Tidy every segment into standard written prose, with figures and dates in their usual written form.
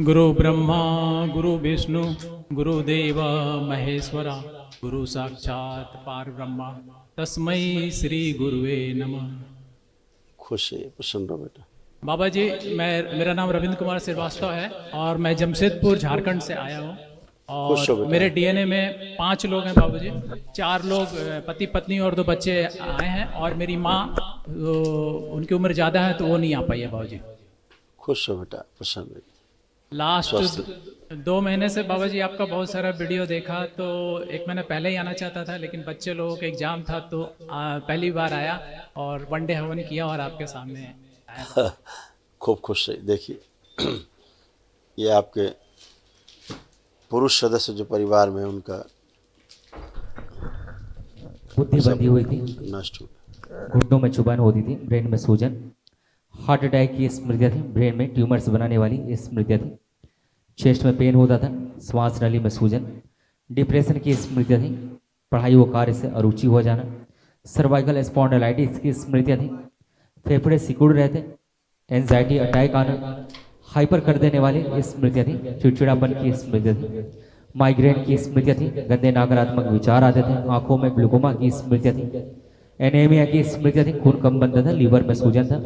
गुरु ब्रह्मा गुरु विष्णु गुरुदेव महेश्वरा गुरु साक्षात पार ब्रह्मा तस्मै श्री गुरुवे नमः। खुश है, प्रसन्न रहो बेटा। बाबा जी, मेरा नाम रविंद्र कुमार श्रीवास्तव है और मैं जमशेदपुर झारखंड से आया हूँ। खुश हो और बेटा। मेरे डीएनए में 5 लोग हैं बाबू जी। 4 लोग पति पत्नी और 2 बच्चे आए हैं और मेरी माँ उनकी उम्र ज़्यादा है तो वो नहीं आ पाई है बाबू जी। खुश हो बेटा, प्रसन्न रहिए। लास्ट 2 महीने से बाबा जी आपका बहुत सारा वीडियो देखा, तो 1 महीना पहले ही आना चाहता था लेकिन बच्चे लोगों का एग्जाम था तो पहली बार आया और वनडे हवन किया और आपके सामने आया। खूब खुश रहिए। देखिए ये आपके पुरुष सदस्य जो परिवार में उनका बुद्धि बंधी हुई थी, नष्ट हो गया। घुटनों में चुभन होती थी, ब्रेन में सूजन, हार्ट अटैक की स्मृतियाँ थी, ब्रेन में ट्यूमर्स बनाने वाली स्मृतियाँ थी, चेस्ट में पेन होता था, श्वास नली में सूजन, डिप्रेशन की स्मृतियाँ थी, पढ़ाई व कार्य से अरुचि हो जाना, सर्वाइकल स्पॉन्डिलाइटिस की स्मृतियाँ थी, फेफड़े सिकुड़ रहे थे, एंजाइटी अटैक आना, हाइपर कर देने वाली स्मृतियाँ थी, चिड़चिड़ापन की स्मृतियाँ थी, माइग्रेन की स्मृतियाँ थी, गंदे नकारात्मक विचार आते थे, आंखों में ग्लूकोमा की स्मृतियाँ थी, एनीमिया की स्मृतियाँ थी, खून कम बनता था, लीवर में सूजन था,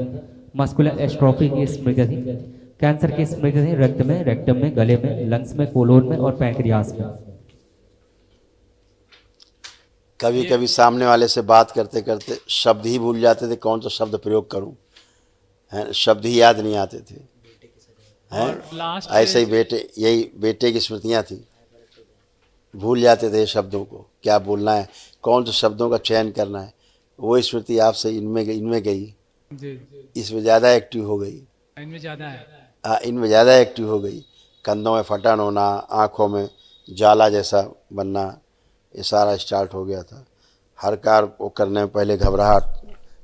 मस्कुलर एस्ट्रोफी की स्मृतियाँ थी, कैंसर की स्मृतियाँ थी, रक्त में, रेक्टम में, गले में, लंग्स में, कोलोन में और पैंक्रियास में। कभी कभी सामने वाले से बात करते करते शब्द ही भूल जाते थे, कौन सा शब्द प्रयोग करूं, हैं, शब्द ही याद नहीं आते थे। हैं, ऐसे ही यही बेटे की स्मृतियां थी, भूल जाते थे शब्दों को, क्या बोलना है, कौन से शब्दों का चयन करना है। वो स्मृति आपसे इनमें गई, इसमें ज़्यादा एक्टिव हो गई, इनमें ज़्यादा है। हाँ, इनमें ज़्यादा एक्टिव हो गई। कंधों में फटन होना, आँखों में जाला जैसा बनना, ये सारा स्टार्ट हो गया था। हर कार्य वो करने में पहले घबराहट,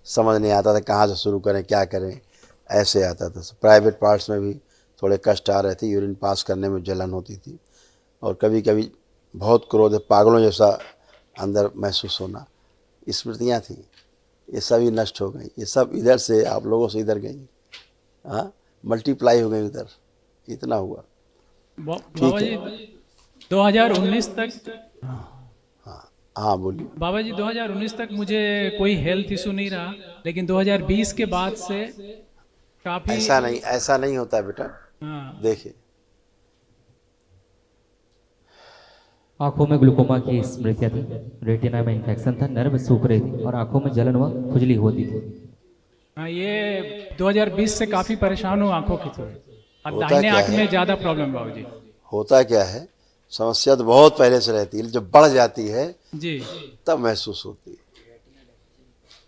समझ नहीं आता था कहाँ से शुरू करें, क्या करें, ऐसे आता था। प्राइवेट पार्ट्स में भी थोड़े कष्ट आ रहे थे, यूरिन पास करने में जलन होती थी और कभी कभी बहुत क्रोध, पागलों जैसा अंदर महसूस होना, स्मृतियाँ थी। ये सभी नष्ट हो गई, ये सब इधर से आप लोगों से इधर गई, हाँ, मल्टीप्लाई हो गई उधर, इतना हुआ। बाबा जी 2019 तक, हाँ बोलिए। बाबा जी 2019 तक मुझे कोई हेल्थ इशू नहीं रहा, लेकिन 2020 के बाद से काफी ऐसा नहीं होता बेटा। हाँ। देखिए आंखों में ग्लूकोमा की स्मृतियाँ थी, रेटिना में इन्फेक्शन था, नर्व सूख रही थी और आंखों में जलन व खुजली होती थी। हाँ, ये 2020 से काफी परेशान हूँ आंखों की। तो अब होता दाहिने क्या आंख है? में ज्यादा प्रॉब्लम बाबू जी। होता क्या है, समस्या तो बहुत पहले से रहती है, जब बढ़ जाती है जी तब महसूस होती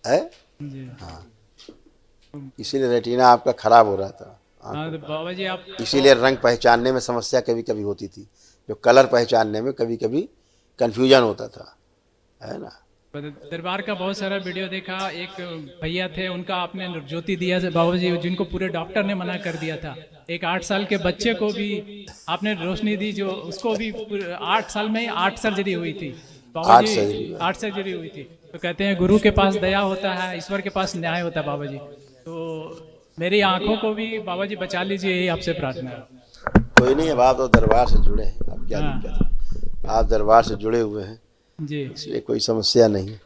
है? जी। हाँ, इसीलिए रेटिना आपका खराब हो रहा था। हाँ तो बाबा जी आप, इसीलिए रंग पहचानने में समस्या कभी कभी होती थी, जो कलर पहचानने में कभी कभी कंफ्यूजन होता था, है ना। दरबार का बहुत सारा वीडियो देखा। एक भैया थे, उनका आपने ज्योति दिया से बाबा जी, जिनको पूरे डॉक्टर ने मना कर दिया था। एक 8 साल के बच्चे को भी आपने रोशनी दी, जो उसको भी 8 साल में ही 8 सर्जरी हुई थी बाबा जी। 8 सर्जरी हुई थी। तो कहते हैं गुरु के पास दया होता है, ईश्वर के पास न्याय होता है बाबा जी। तो मेरी आंखों को भी बाबा जी बचा लीजिए, यही आपसे प्रार्थना है। कोई नहीं, अब आप तो दरबार से जुड़े हैं, अब क्या दिक्कत है, आप दरबार से जुड़े हुए हैं जी। इसलिए कोई समस्या नहीं।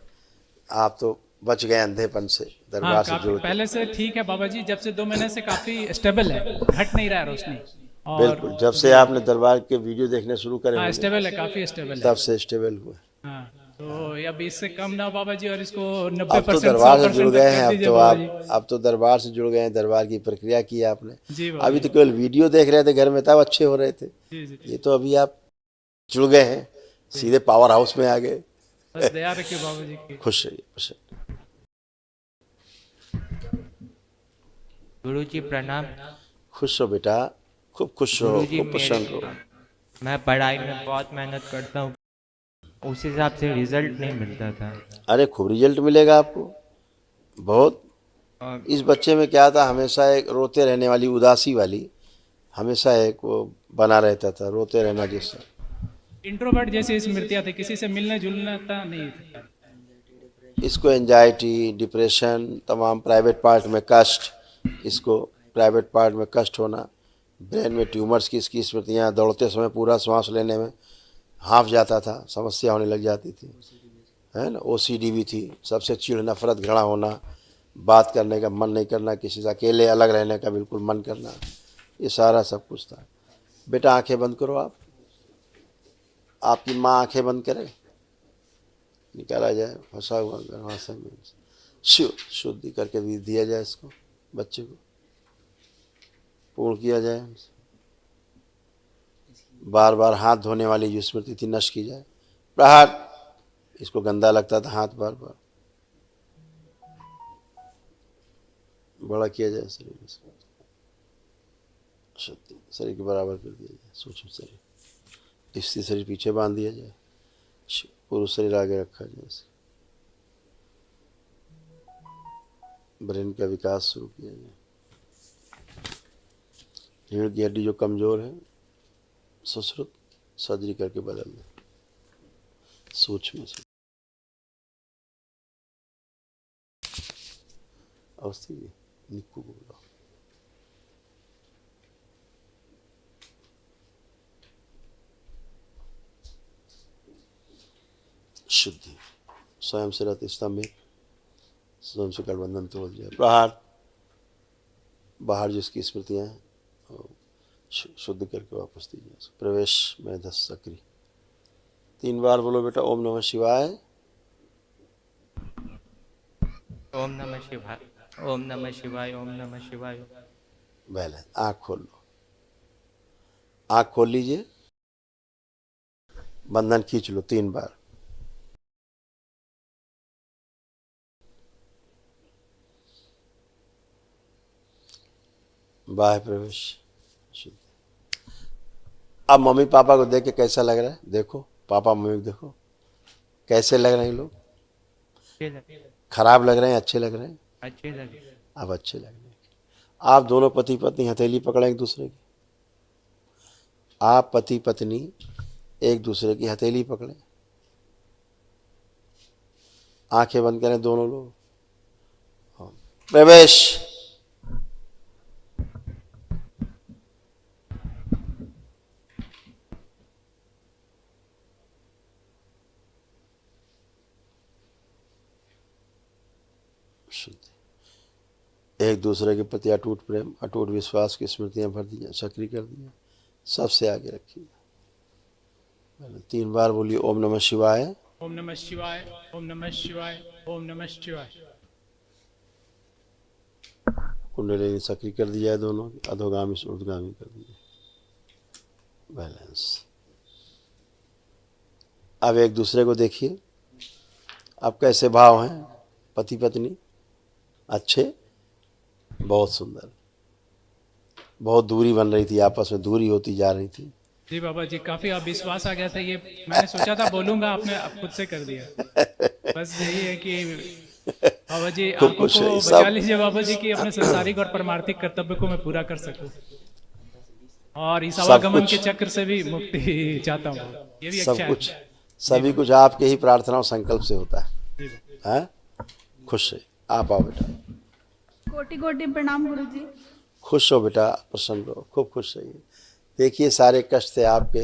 आप तो बच गए अंधेपन से, दरबार से जुड़ के। पहले से ठीक है बाबा जी, जब से 2 महीने से काफी स्टेबल है, घट नहीं रहा है रोशनी। और बिल्कुल, जब से आपने दरबार के वीडियो देखने शुरू करे हाँ, होंगे, स्टेबल है, काफी स्टेबल है। तब से स्टेबल हुए। हाँ, तो अब इससे कम ना बाबा जी, और इसको अब 90% तो दरबार से जुड़ 100% गए कर हैं, दीजिए बाबा जी। अब तो दरबार से जुड़ गए हैं, दरबार की प्रक्रिया की आपने। जी बाबा अभी जी। तो केवल वीडियो देख रहे थे घर में, तब अच्छे हो रहे थे। जी जी। ये तो अभी आप जुड़ गए हैं, सीधे पावर हाउस में आ गए। बस दया रखिए बाबा जी की। खुश रहिए, खुश रहिए। गुरु जी प्रणाम। खुश हो बेटा, खूब खुश हो, गुरुजी, खूब प्रसन्न हो। मैं पढ़ाई में बहुत मेहनत करता हूँ, उस हिसाब से रिजल्ट नहीं मिलता था। अरे खूब रिजल्ट मिलेगा आपको, बहुत। और इस बच्चे में क्या था, हमेशा एक रोते रहने वाली, उदासी वाली, हमेशा एक वो बना रहता था, रोते रहना जैसा। इंट्रोवर्ट जैसी स्मृतियाँ थी, किसी से मिलने जुलना था नहीं था। इसको एंजाइटी, डिप्रेशन, तमाम प्राइवेट पार्ट में कष्ट, इसको प्राइवेट पार्ट में कष्ट होना, ब्रेन में ट्यूमर्स की इसकी स्मृतियाँ, दौड़ते समय पूरा श्वास लेने में हाँफ जाता था, समस्या होने लग जाती थी, है ना। ओसीडी भी थी, सबसे चिढ़, नफरत, घृणा होना, बात करने का मन नहीं करना, किसी से अकेले अलग रहने का बिल्कुल मन करना, ये सारा सब कुछ था। बेटा आंखें बंद करो आप, आपकी माँ आंखें बंद करे, निकाला जाए फंसा हुआ गर्भाशय में, शुद्धि करके दिया जाए इसको, बच्चे को पूर्ण किया जाए, बार बार हाथ धोने वाली जो स्मृति थी नष्ट की जाए। प्रहार, इसको गंदा लगता था हाथ, बार बार बड़ा किया जाए शरीर में, शुद्धि शरीर के बराबर कर दिया जाए, सूक्ष्म शरीर, स्थिर शरीर पीछे बांध दिया जाए, पुरुष शरीर आगे रखा जाए, ब्रेन का विकास शुरू किया जाए। रीढ़ की हड्डी जो कमजोर है सुश्रुत सर्जरी करके बदल दें, सूक्ष्म से अवस्थी जी निक्कू को बुलाओ। शुद्धि, स्वयं से रत स्तंभ, स्वयं से गठबंधन तोड़ दिया। प्रहार, बाहर जिसकी स्मृतियाँ हैं शुद्ध करके वापस दीजिए। प्रवेश में 10 सक्रिय, 3 बार बोलो बेटा ओम नमः शिवाय। ओम नमः शिवाय, ओम नमः शिवाय, ओम नमः शिवाय। पहले आँख खोल लो, आँख खोल लीजिए, बंधन खींच लो 3 बार। बाह्य प्रवेश शुद्ध। अब मम्मी पापा को देख के कैसा लग रहा है, देखो पापा मम्मी को देखो कैसे लग रहे हैं लोग, अच्छे लगे, खराब लग रहे हैं, अच्छे लग रहे हैं, अच्छे लगे। अब अच्छे लग रहे हैं। आप दोनों पति पत्नी हथेली पकड़े एक दूसरे की, आप पति पत्नी एक दूसरे की हथेली पकड़े, आंखें बंद करें दोनों लोग। प्रवेश, एक दूसरे के प्रति अटूट प्रेम, अटूट विश्वास की स्मृतियां भर दी, सक्रिय कर दी, सबसे आगे रखिए। 3 बार बोलिए ओम नमः शिवाय, ओम नमः शिवाय, ओम नमः शिवाय, ओम नमः शिवाय। कुंडलिनी सक्रिय कर दी जाए, दोनों अधोगामी से ऊर्ध्वगामी कर दी जाए। बैलेंस। अब एक दूसरे को देखिए, अब कैसे भाव हैं पति पत्नी, अच्छे, बहुत सुंदर। बहुत दूरी बन रही थी, आपस में दूरी होती जा रही थी। जी बाबा जी, काफी अब विश्वास आ गया था, ये मैंने सोचा था बोलूंगा, आपने अब खुद से कर दिया। बस यही है कि बाबा जी खूब आंखों खुश को है, बचा सब- लीजिए बाबा जी कि अपने संसारिक और परमार्थिक कर्तव्य को मैं पूरा कर सकूं, और इस सब आवागमन कुछ- के चक्र से भी मुक्ति चाहता हूँ। ये भी सब अच्छा कुछ, है। सभी कुछ आपके ही प्रार्थना और संकल्प से होता है। जी बाबा। हैं? खुश है, आप आओ बेटा, कोटि कोटि प्रणाम गुरुजी। खुश हो बेटा, प्रसन्न रहो, खूब खुश रहिए। देखिए सारे कष्ट थे आपके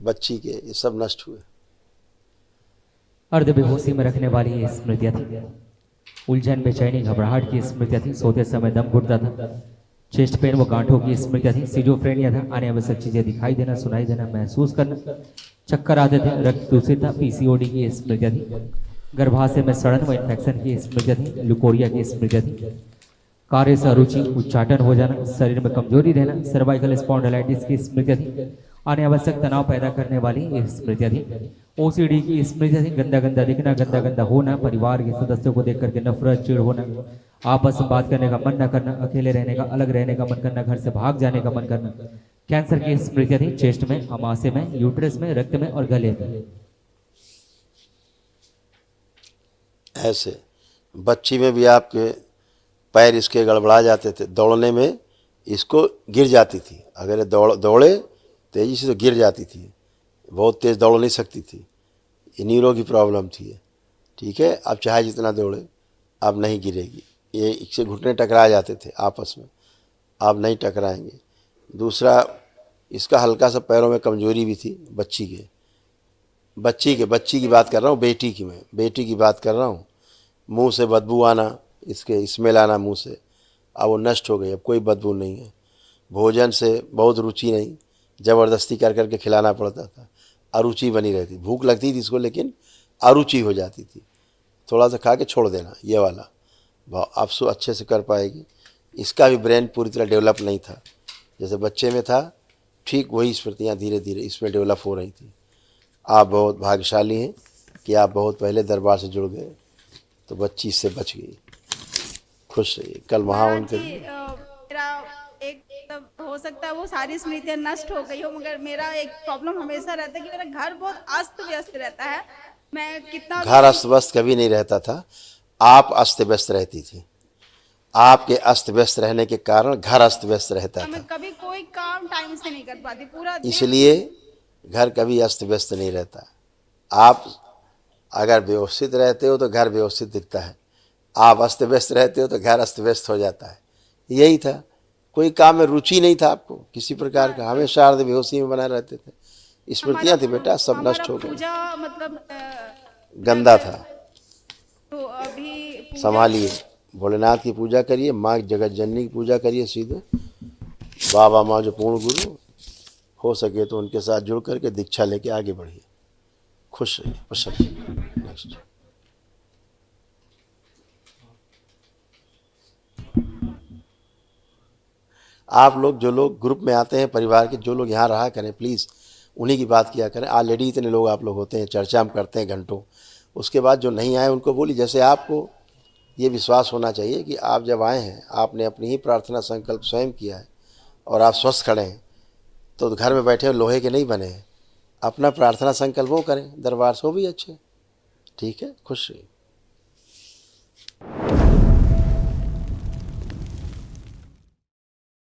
बच्ची के, ये सब नष्ट हुए। अर्ध बेहोशी में रखने वाली ये स्मृतियाँ थी, उलझन बेचैनी घबराहट की स्मृतियाँ थी, सोते समय दम घुटता था, चेस्ट पेन व गांठों की स्मृतियाँ थी, सिजोफ्रेनिया था, आने आवश्यक चीजें दिखाई देना, सुनाई देना, महसूस करना, चक्कर आते थे, रक्त दूषित था, पीसीओडी की स्मृतियाँ थी, गर्भाशय में सड़न व इन्फेक्शन की स्मृतियाँ थी, ल्यूकोरिया की स्मृतियाँ थी, कार्य से अरुचि, उच्चाटन हो जाना, शरीर में कमजोरी रहना, सर्वाइकल स्पॉन्डिलाइटिस की स्मृतियाँ थी, आने आवश्यक तनाव पैदा करने वाली ये स्मृतियाँ थी, ओसीडी की स्मृतियाँ थी, गंदा गंदा दिखना, गंदा गंदा होना, परिवार के सदस्यों को देख करके नफरत, चिढ़ होना, आपस में बात करने का मन न करना, अकेले रहने का, अलग रहने का मन करना, घर से भाग जाने का मन करना, कैंसर की स्मृतियाँ थी, चेस्ट में, अमाशय में, यूट्रस में, रक्त में और गले में। ऐसे बच्ची में भी आपके पैर इसके गड़बड़ा जाते थे, दौड़ने में इसको गिर जाती थी, अगर ये दौड़े तेजी से तो गिर जाती थी, बहुत तेज दौड़ नहीं सकती थी, ये नीरो की प्रॉब्लम थी ये। ठीक है, अब चाहे जितना दौड़े अब नहीं गिरेगी, ये इससे घुटने टकरा जाते थे आपस में, अब नहीं टकराएंगे। दूसरा, इसका हल्का सा पैरों में कमजोरी भी थी बच्ची की बात कर रहा हूँ, बेटी की बात कर रहा हूँ। मुंह से बदबू आना, इसके स्मेल आना मुंह से, अब वो नष्ट हो गई, अब कोई बदबू नहीं है। भोजन से बहुत रुचि नहीं, ज़बरदस्ती कर करके खिलाना पड़ता था, अरुचि बनी रहती, भूख लगती थी इसको लेकिन अरुचि हो जाती थी, थोड़ा सा खा के छोड़ देना, ये वाला भाव। अब सो अच्छे से कर पाएगी। इसका भी ब्रेन पूरी तरह डेवलप नहीं था, जैसे बच्चे में था ठीक वही स्मृतियाँ धीरे धीरे इसमें डेवलप हो रही थी। आप बहुत भाग्यशाली हैं कि आप बहुत पहले दरबार से जुड़ गए, तो बच्ची इससे बच गई। खुश रहिए। कल वहाँ महाराज उनके जी, मेरा एक मतलब हो सकता है वो सारी स्मृतियाँ नष्ट हो गई हो, मगर मेरा एक प्रॉब्लम हमेशा रहता है कि मेरा घर बहुत अस्त व्यस्त रहता है। मैं कितना घर अस्त व्यस्त कभी नहीं रहता था, आप अस्त व्यस्त रहती थी। आपके अस्त व्यस्त रहने के कारण घर अस्त व्यस्त रहता मैं था, कभी कोई काम टाइम से नहीं कर पाती, पूरा दिन। इसलिए घर कभी अस्त व्यस्त नहीं रहता। आप अगर व्यवस्थित रहते हो तो घर व्यवस्थित दिखता है, आप अस्त व्यस्त रहते हो तो घर अस्त व्यस्त हो जाता है। यही था, कोई काम में रुचि नहीं था आपको किसी प्रकार का, हमेशा अर्ध बेहोशी में बना रहते थे। स्मृतियाँ थी बेटा, सब नष्ट हो गई। पूजा मतलब गंदा था, तो अभी पूजा संभालिए। भोलेनाथ की पूजा करिए, माँ जगत जननी की पूजा करिए सीधे। बाबा माँ जो पूर्ण गुरु, हो सके तो उनके साथ जुड़ करके दीक्षा लेके आगे बढ़िए। खुश रहिए, प्रसन्न रहिए। नेक्स्ट। आप लोग जो लोग ग्रुप में आते हैं, परिवार के जो लोग यहाँ रहा करें, प्लीज़ उन्हीं की बात किया करें। ऑलरेडी इतने लोग आप लोग होते हैं, चर्चा हम करते हैं घंटों। उसके बाद जो नहीं आए उनको बोलिए। जैसे आपको ये विश्वास होना चाहिए कि आप जब आए हैं, आपने अपनी ही प्रार्थना संकल्प स्वयं किया है और आप स्वस्थ खड़े हैं, तो घर में बैठे लोहे के नहीं बने हैं। अपना प्रार्थना संकल्प वो करें, दरबार से, वो भी अच्छे। ठीक है, खुश रहिए।